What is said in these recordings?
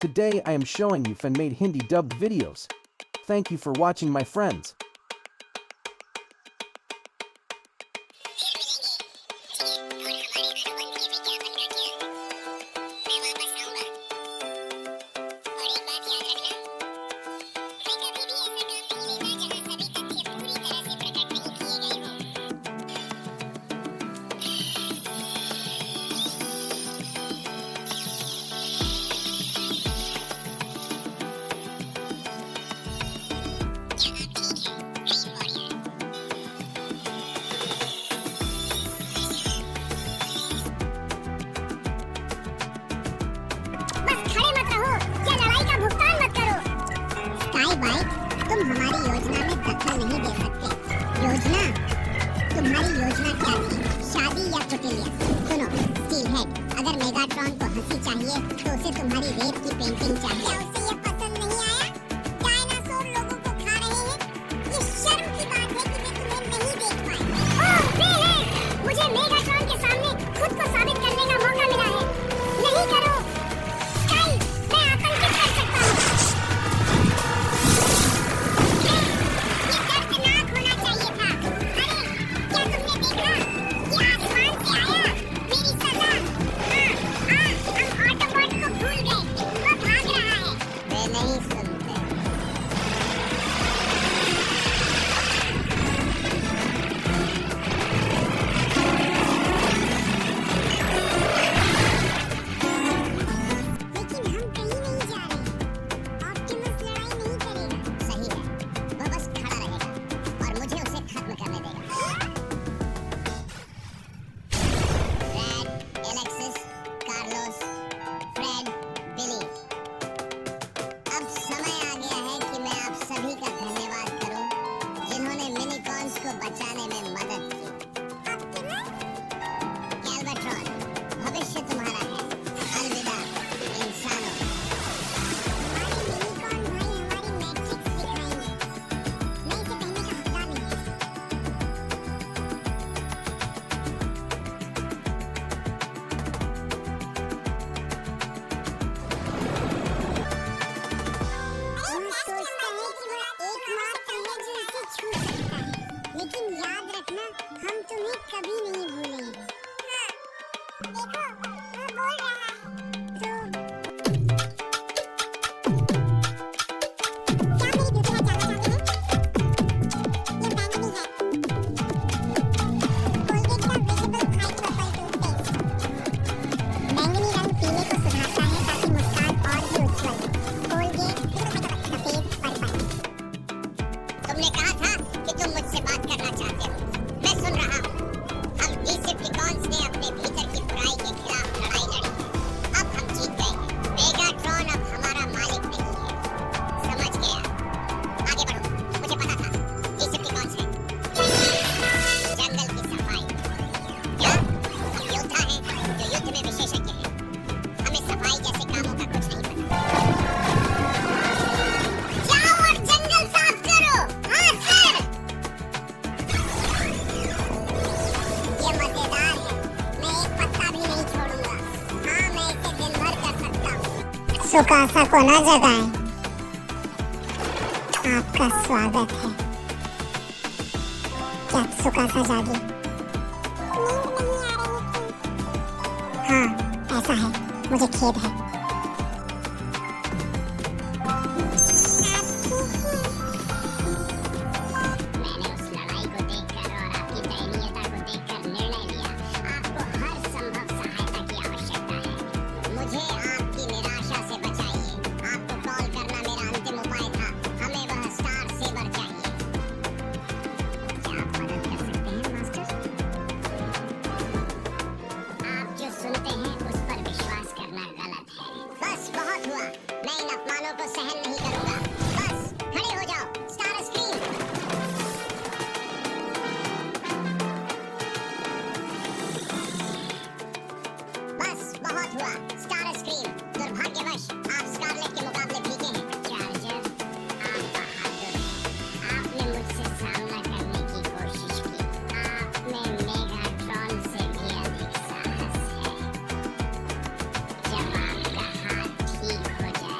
Today I am showing you fan-made Hindi dubbed videos. Thank you for watching, my friends. तुम हमारी योजना में दखल नहीं दे सकते। योजना? तुम्हारी योजना क्या थी? शादी या कुटिलिया? सुनो स्टील हेड, अगर मेगाट्रॉन को हंसी चाहिए तो उसे तुम्हारी रेत की पेंटिंग चाहिए। क्या उसे ये पसंद नहीं आया? डायनासोर लोगों को खा रहे हैं। ये शर्म की बात है कि मैं तुम्हें नहीं देख पाई। ओह बेहद, मुझे मेगाट्रॉन के सामने खुद को साबित करने का मौका मिला है। नहीं करो स्काई, मैं आतंकित कर सकता हूँ। बचाने में मदद की। गैल्वाट्रॉन, भविष्य तुम्हारा है। अलविदा इंसानों। हमारे यूनिकॉर्न भाई हमारी मैट्रिक्स दिखाएंगे। मैं इसे पहनने का हकदार नहीं। वो सोचता है कि वह एकमात्र है जो इसे छू सकता है। लेकिन याद रखना, हम तुम्हें कभी नहीं भूलेंगे। हाँ, देखो, वह बोल रहा है। क्या मेरी ब्यूटी है जानना चाहते हैं? ये बैंगनी है। कोलगेट का विजिबल हाई प्रोफाइल टूथपेस्ट। बैंगनी रंग पीले को सुधारता है ताकि मुस्कान और भी उज्जवल हो। कोलगेट सफेद पर्पल। तुमने कहा था कि तुम मुझसे बात करना चाहते हो। मैं सुन रहा हूँ। हम डिसेप्टिकॉन्स ने अपने भीतर की बुराई के खिलाफ लड़ाई लड़ी। अब हम जीत गए हैं। मेगाट्रॉन अब हमारा मालिक नहीं है। समझ गया? आगे बढ़ो। मुझे पता था डिसेप्टिकॉन्स हैं। जंगल की सफाई। क्या? हम योद्धा हैं जो युद्ध में विशेषज्ञ हैं। हमें सफाई जैसे कामों का कुछ नहीं पता। जाओ और जंगल साफ करो। हाँ सर। ये मजेदार है। मैं एक पत्ता भी नहीं छोड़ूंगा। हाँ, मैं इसे दिन भर कर सकता हूँ। सुकासा को ना जगाएं। आपका स्वागत है। क्या सुकासा जागी? नींद नहीं आ रही थी। हाँ, ऐसा है। मुझे खेद है। मैंने उस लड़ाई को देखकर और आपकी दयनीयता को देखकर निर्णय लिया। आपको हर संभव सहायता की आवश्यकता है। मुझे आपकी निराशा से बचाइए। आपको कॉल करना मेरा अंतिम उपाय था। हमें वह स्टार सेबर चाहिए। क्या आप मदद कर सकते हैं, मास्टर? आप जो सुनते हैं उस पर विश्वास करना गलत है। बस बहुत हुआ। मैं इन अपमानों को सहन नहीं करूंगा। बस खड़े हो जाओ। Star screen. बस बहुत हुआ। Star screen. दुर्भाग्यवश आप स्कारलेट के मुकाबले फीके हैं। चार्जर, आप बहादुर हैं। आपने मुझसे सामना करने की कोशिश की। आप में मेगाट्रॉन से भी अधिक साहस है। जब आपका हाथ ठीक हो जाए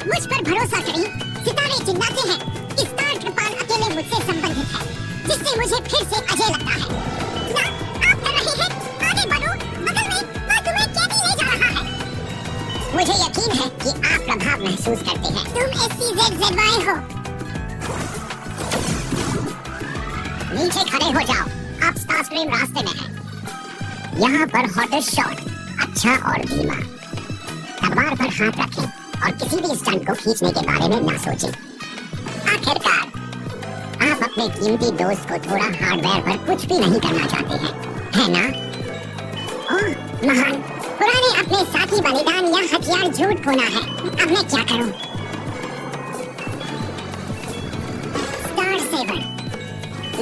मुझ पर भरोसा करें, सितारे चिल्लाते हैं कि स्टार कृपाल अकेले मुझसे संबंधित है, जिससे मुझे फिर से अजय लगता है। ना, आप कर रहे हैं, आगे बढ़ो, बगल में वो तुम्हें कैदी ले जा रहा है। मुझे यकीन है कि आप प्रभाव महसूस करते हैं। तुम SCZZY हो। नीचे खड़े हो जाओ, आप स्टारस्ट्रीम रास्ते में हैं। यहाँ पर हॉटेस्ट शॉट, अच्छा और धीमा। तलवार पर हाथ रखें और किसी भी स्टंट को खींचने के बारे में ना सोचें। आखिरकार आप अपने कीमती दोस्त को थोड़ा हार्डवेयर पर कुछ भी नहीं करना चाहते हैं, है ना? ओह महान, पुराने अपने साथी बलिदान या हथियार झूठ होना है। अब मैं क्या करूं? स्टार सेवर,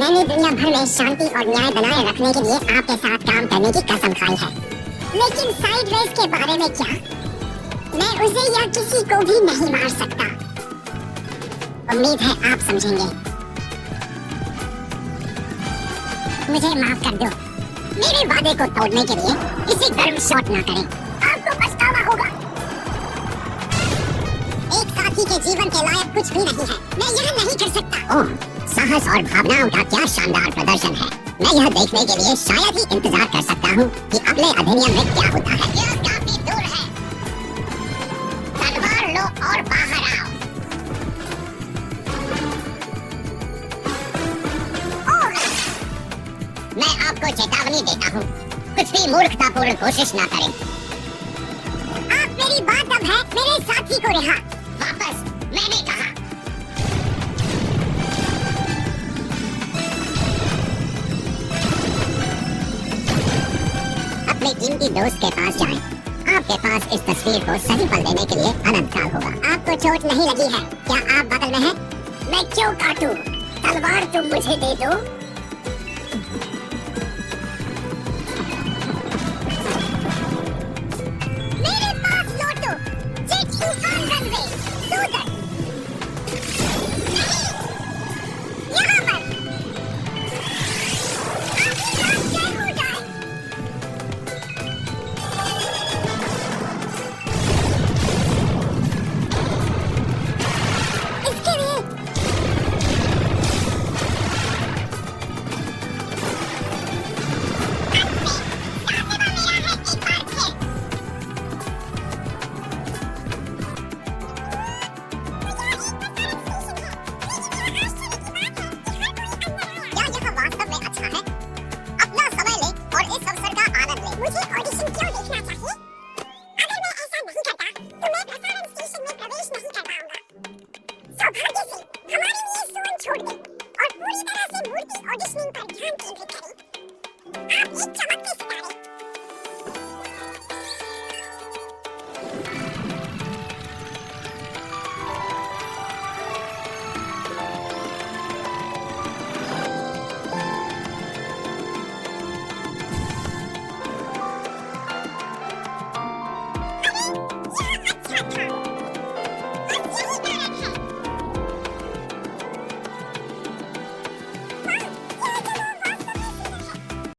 मैंने दुनिया भर में शांति और न्याय बनाए रखने के लिए आपके साथ काम करने की कसम खाई है, लेकिन साइड रेस के बारे में क्या? मैं उसे या किसी को भी नहीं मार सकता। उम्मीद है आप समझेंगे। मुझे माफ कर दो। मेरे वादे को तोड़ने के लिए किसी गर्म शॉट ना करें, आपको पछतावा होगा। एक साथी के जीवन के लायक कुछ भी नहीं है, मैं यह नहीं कर सकता। ओह, साहस और भावनाओं का क्या शानदार प्रदर्शन है। मैं यह देखने के लिए शायद ही इंतजार कर सकता हूँ कि अगले अधिनियम में क्या होता है। यह काफी दूर है। तलवार लो और बाहर आओ। मैं आपको चेतावनी देता हूँ, कुछ भी मूर्खतापूर्ण कोशिश ना करें। आप मेरी बात अब है, मेरे साथी को रिहा। वापस, मैंने कहा। अपने कीमती दोस्त के पास जाएं। आपके पास इस तस्वीर को सही पल देने के लिए अनंत काल होगा। आपको चोट नहीं लगी है? क्या आप बगल में हैं? मैं क्यों काटूं? तलवार तुम मुझे दे दो।